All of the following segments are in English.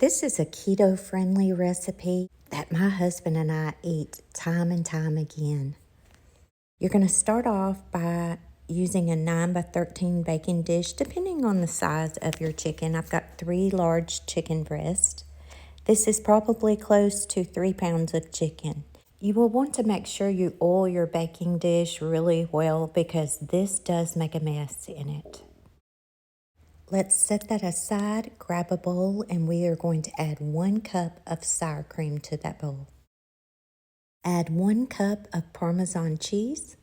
This is a keto-friendly recipe that my husband and I eat time and time again. You're going to start off by using a 9 by 13 baking dish, depending on the size of your chicken. I've got 3 large chicken breasts. This is probably close to 3 pounds of chicken. You will want to make sure you oil your baking dish really well because this does make a mess in it. Let's set that aside, grab a bowl, and we are going to add 1 cup of sour cream to that bowl. Add 1 cup of Parmesan cheese,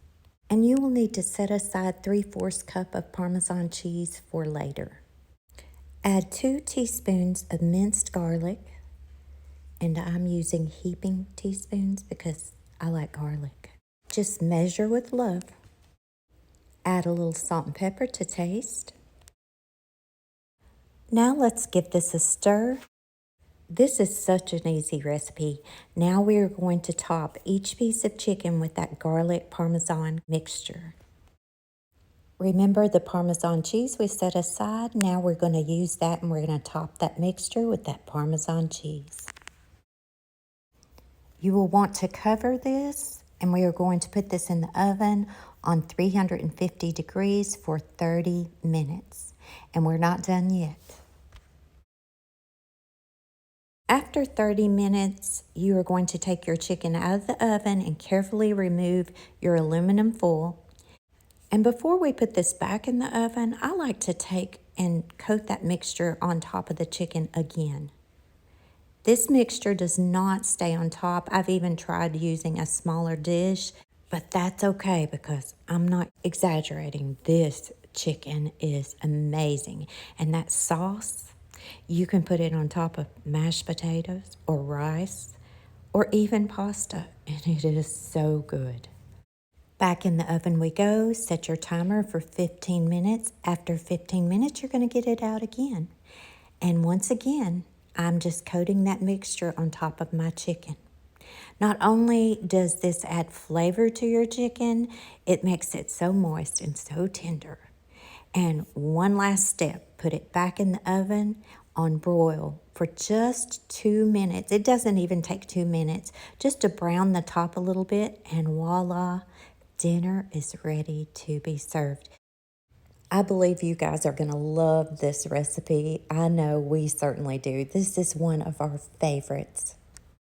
and you will need to set aside 3/4 cup of Parmesan cheese for later. Add 2 teaspoons of minced garlic, and I'm using heaping teaspoons because I like garlic. Just measure with love. Add a little salt and pepper to taste. Now let's give this a stir. This is such an easy recipe. Now we are going to top each piece of chicken with that garlic Parmesan mixture. Remember the Parmesan cheese we set aside? Now we're going to use that and we're going to top that mixture with that Parmesan cheese. You will want to cover this, and we are going to put this in the oven on 350 degrees for 30 minutes. And we're not done yet. After 30 minutes, you are going to take your chicken out of the oven and carefully remove your aluminum foil. And before we put this back in the oven, I like to take and coat that mixture on top of the chicken again. This mixture does not stay on top. I've even tried using a smaller dish, but that's okay because I'm not exaggerating. This chicken is amazing. And that sauce, you can put it on top of mashed potatoes or rice or even pasta, and it is so good. Back in the oven we go. Set your timer for 15 minutes. After 15 minutes, you're going to get it out again. And once again, I'm just coating that mixture on top of my chicken. Not only does this add flavor to your chicken, it makes it so moist and so tender. And one last step, put it back in the oven on broil for just 2 minutes. It doesn't even take 2 minutes, just to brown the top a little bit, and voila, dinner is ready to be served. I believe you guys are going to love this recipe. I know we certainly do. This is one of our favorites.